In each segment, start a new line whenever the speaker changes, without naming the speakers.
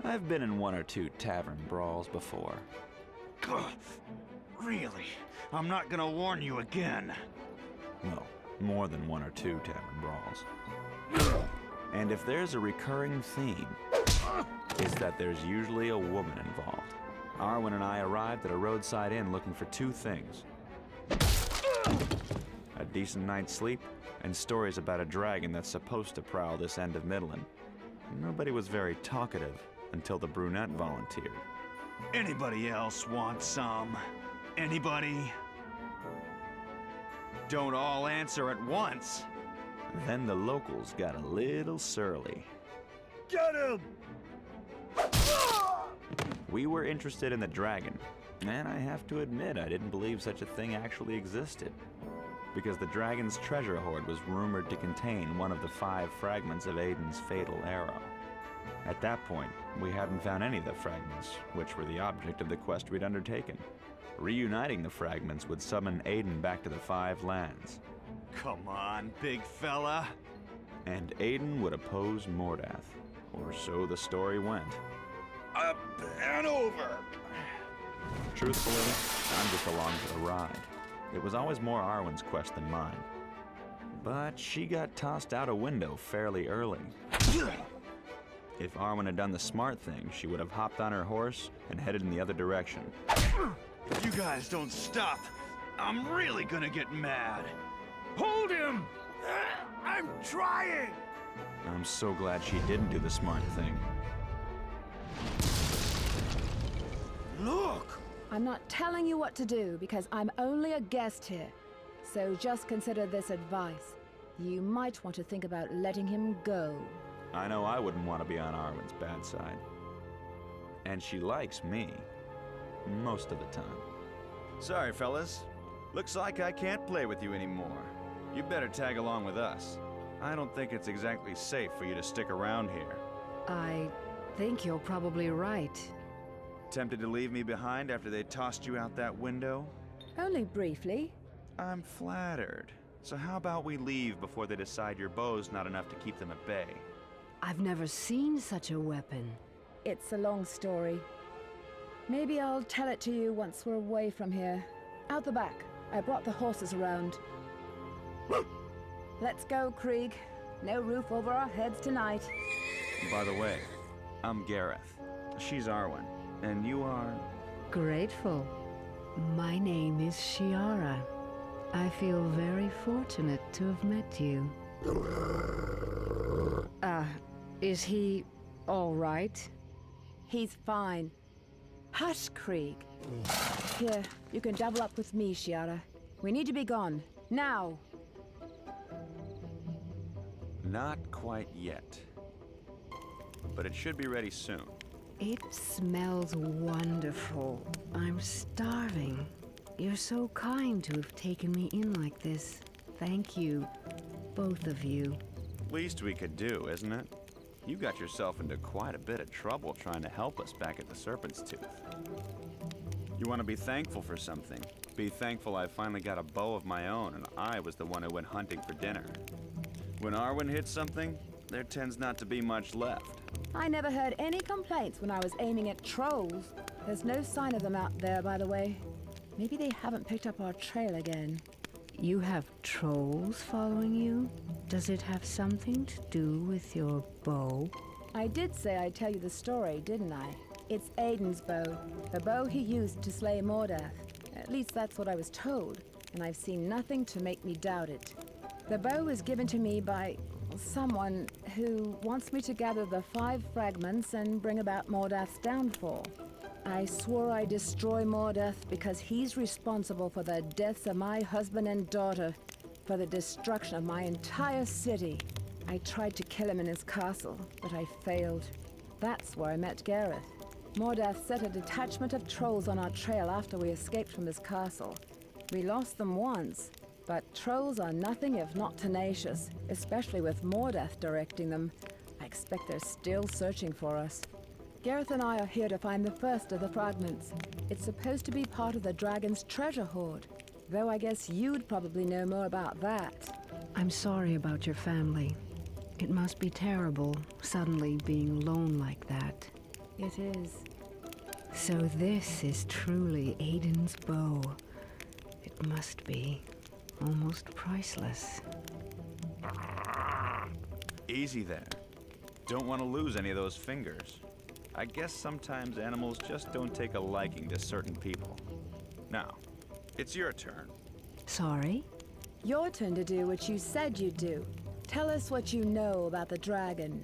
I've been in one or two tavern brawls before.
Ugh, really? I'm not gonna warn you again.
Well, more than one or two tavern brawls. And if there's a recurring theme, it's that there's usually a woman involved. Arwyn and I arrived at a roadside inn looking for two things. A decent night's sleep, and stories about a dragon that's supposed to prowl this end of Midland. Nobody was very talkative until the brunette volunteered.
Anybody else want some? Anybody? Don't all answer at once.
Then the locals got a little surly.
Get him!
We were interested in the dragon, and I have to admit I didn't believe such a thing actually existed. Because the dragon's treasure hoard was rumored to contain one of the 5 fragments of Aiden's fatal arrow. At that point, we hadn't found any of the fragments, which were the object of the quest we'd undertaken. Reuniting the fragments would summon Aiden back to the 5 lands.
Come on, big fella.
And Aiden would oppose Mordath, or so the story went.
Up and over!
Truthfully, I'm just along for the ride. It was always more Arwyn's quest than mine. But she got tossed out a window fairly early. If Arwyn had done the smart thing, she would have hopped on her horse and headed in the other direction.
If you guys don't stop, I'm really gonna get mad. Hold him! I'm trying!
I'm so glad she didn't do the smart thing.
Look!
I'm not telling you what to do because I'm only a guest here. So just consider this advice. You might want to think about letting him go.
I know I wouldn't want to be on Arwyn's bad side. And she likes me. Most of the time.
Sorry, fellas. Looks like I can't play with you anymore. You better tag along with us. I don't think it's exactly safe for you to stick around here.
I think you're probably right.
Tempted to leave me behind after they tossed you out that window?
Only briefly.
I'm flattered. So how about we leave before they decide your bow's not enough to keep them at bay?
I've never seen such a weapon.
It's a long story. Maybe I'll tell it to you once we're away from here. Out the back. I brought the horses around. Let's go, Krieg. No roof over our heads tonight.
By the way, I'm Gareth. She's Arwyn. And you are?
Grateful. My name is Shiara. I feel very fortunate to have met you. Is he all right?
He's fine. Hush, Krieg. Here, you can double up with me, Shiara. We need to be gone. Now!
Not quite yet. But it should be ready soon.
It smells wonderful. I'm starving. You're so kind to have taken me in like this. Thank you, both of you.
Least we could do, isn't it? You got yourself into quite a bit of trouble trying to help us back at the Serpent's Tooth. You want to be thankful for something. Be thankful I finally got a bow of my own and I was the one who went hunting for dinner. When Arwyn hits something, there tends not to be much left.
I never heard any complaints when I was aiming at trolls. There's no sign of them out there, by the way. Maybe they haven't picked up our trail again.
You have trolls following you? Does it have something to do with your bow?
I did say I'd tell you the story, didn't I? It's Aiden's bow. The bow he used to slay Mordath. At least that's what I was told, and I've seen nothing to make me doubt it. The bow was given to me by someone who wants me to gather the 5 fragments and bring about Mordath's downfall. I swore I'd destroy Mordath because he's responsible for the deaths of my husband and daughter, for the destruction of my entire city. I tried to kill him in his castle, but I failed. That's where I met Gareth. Mordath set a detachment of trolls on our trail after we escaped from his castle. We lost them once, but trolls are nothing if not tenacious, especially with Mordath directing them. I expect they're still searching for us. Gareth and I are here to find the first of the fragments. It's supposed to be part of the dragon's treasure hoard, though I guess you'd probably know more about that.
I'm sorry about your family. It must be terrible, suddenly being alone like that.
It is.
So this is truly Aiden's bow. It must be almost priceless.
Easy there. Don't want to lose any of those fingers. I guess sometimes animals just don't take a liking to certain people. Now, it's your turn.
Sorry?
Your turn to do what you said you'd do. Tell us what you know about the dragon.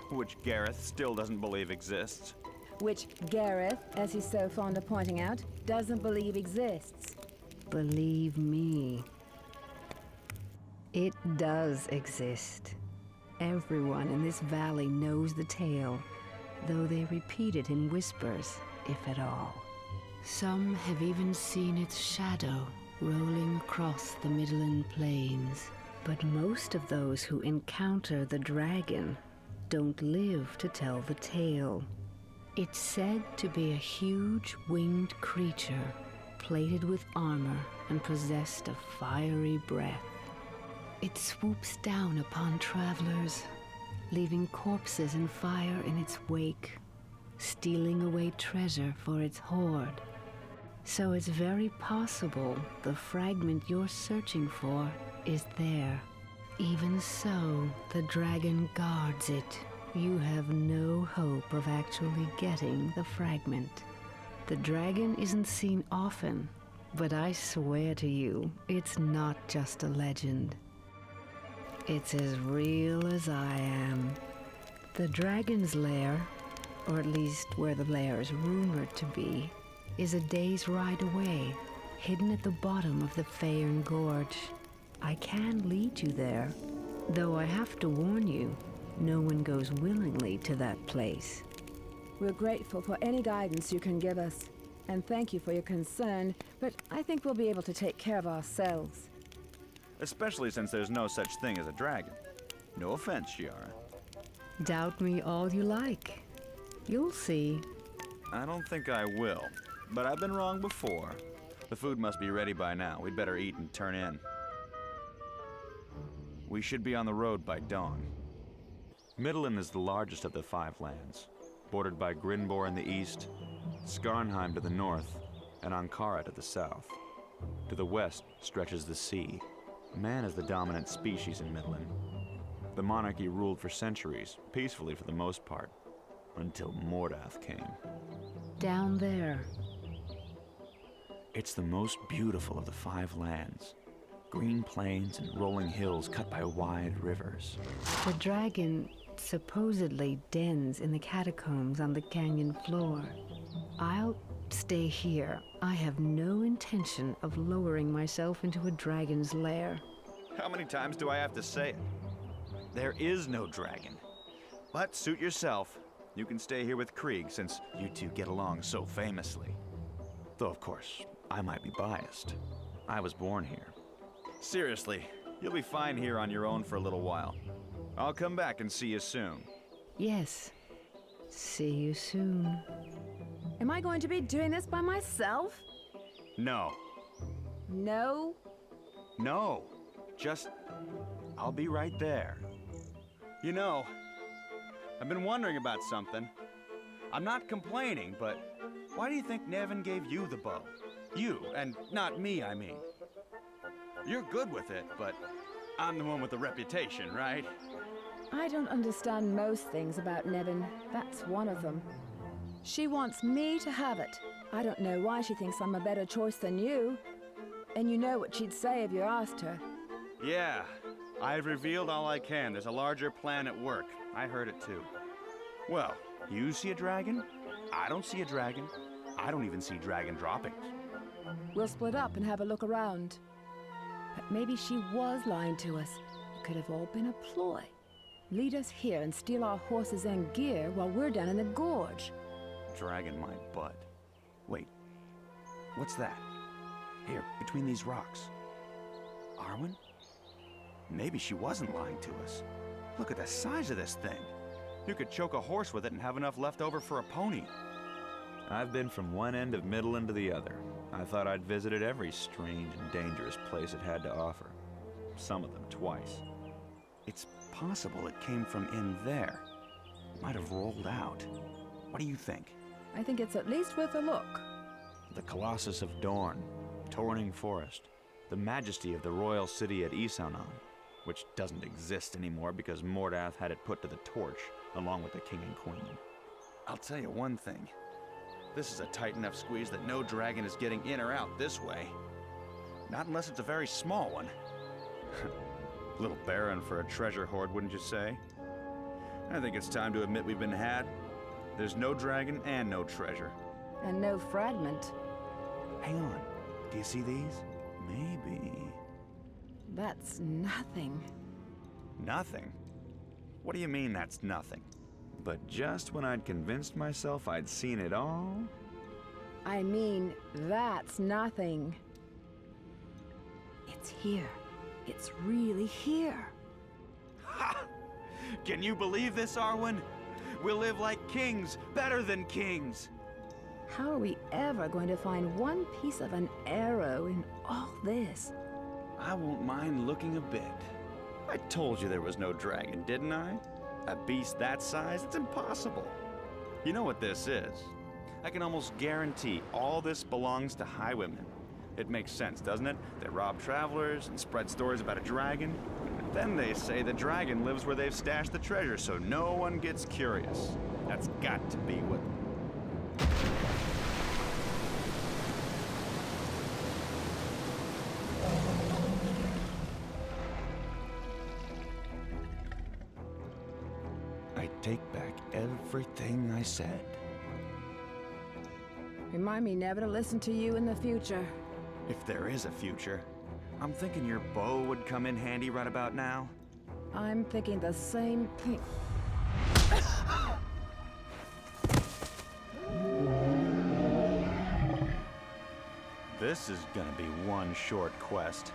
Which Gareth still doesn't believe exists.
Which Gareth, as he's so fond of pointing out, doesn't believe exists.
Believe me, it does exist. Everyone in this valley knows the tale, though they repeat it in whispers, if at all. Some have even seen its shadow rolling across the Midland Plains. But most of those who encounter the dragon don't live to tell the tale. It's said to be a huge winged creature, plated with armor and possessed of fiery breath. It swoops down upon travelers, leaving corpses and fire in its wake, stealing away treasure for its hoard. So it's very possible the fragment you're searching for is there. Even so, the dragon guards it. You have no hope of actually getting the fragment. The dragon isn't seen often, but I swear to you, it's not just a legend. It's as real as I am. The dragon's lair, or at least where the lair is rumored to be, is a day's ride away, hidden at the bottom of the Fayern Gorge. I can lead you there, though I have to warn you, no one goes willingly to that place.
We're grateful for any guidance you can give us. And thank you for your concern, but I think we'll be able to take care of ourselves.
Especially since there's no such thing as a dragon. No offense, Shiara.
Doubt me all you like. You'll see.
I don't think I will, but I've been wrong before. The food must be ready by now. We'd better eat and turn in. We should be on the road by dawn.
Midland is the largest of the five lands, bordered by Grinbor in the east, Skarnheim to the north, and Ankara to the south. To the west stretches the sea. Man is the dominant species in Midland. The monarchy ruled for centuries, peacefully for the most part, until Mordath came.
Down there.
It's the most beautiful of the five lands. Green plains and rolling hills cut by wide rivers.
The dragon supposedly dens in the catacombs on the canyon floor. I'll stay here. I have no intention of lowering myself into a dragon's lair.
How many times do I have to say it? There is no dragon. But suit yourself. You can stay here with Krieg since you two get along so famously.
Though, of course, I might be biased. I was born here.
Seriously, you'll be fine here on your own for a little while. I'll come back and see you soon.
Yes. See you soon.
Am I going to be doing this by myself?
No.
No?
No. Just, I'll be right there. You know, I've been wondering about something. I'm not complaining, but why do you think Nevin gave you the bow? You, and not me, I mean. You're good with it, but I'm the one with the reputation, right?
I don't understand most things about Nevin. That's one of them. She wants me to have it. I don't know why she thinks I'm a better choice than you. And you know what she'd say if you asked her.
Yeah, I've revealed all I can. There's a larger plan at work. I heard it too. Well, you see a dragon? I don't see a dragon. I don't even see dragon droppings.
We'll split up and have a look around. But maybe she was lying to us. It could have all been a ploy. Lead us here and steal our horses and gear while we're down in the gorge.
Dragon my butt. Wait, what's that? Here, between these rocks. Arwyn? Maybe she wasn't lying to us. Look at the size of this thing. You could choke a horse with it and have enough left over for a pony.
I've been from one end of Midland to the other. I thought I'd visited every strange and dangerous place it had to offer. Some of them twice.
It's possible it came from in there. Might have rolled out. What do you think?
I think it's at least worth a look.
The Colossus of Dorne, Torning Forest, the majesty of the royal city at Isaunon, which doesn't exist anymore because Mordath had it put to the torch, along with the king and queen.
I'll tell you one thing. This is a tight enough squeeze that no dragon is getting in or out this way. Not unless it's a very small one. Little barren for a treasure hoard, wouldn't you say? I think it's time to admit we've been had. There's no dragon and no treasure.
And no fragment.
Hang on, do you see these? Maybe.
That's nothing.
Nothing? What do you mean that's nothing?
But just when I'd convinced myself I'd seen it all,
I mean, that's nothing. It's here. It's really here.
Ha! Can you believe this, Arwyn? We'll live like kings, better than kings.
How are we ever going to find one piece of an arrow in all this?
I won't mind looking a bit. I told you there was no dragon, didn't I? A beast that size, it's impossible. You know what this is? I can almost guarantee all this belongs to highwaymen. It makes sense, doesn't it? They rob travelers and spread stories about a dragon. Then they say the dragon lives where they've stashed the treasure, so no one gets curious. That's got to be what...
I take back everything I said.
Remind me never to listen to you in the future.
If there is a future, I'm thinking your bow would come in handy right about now.
I'm thinking the same thing.
This is gonna be one short quest.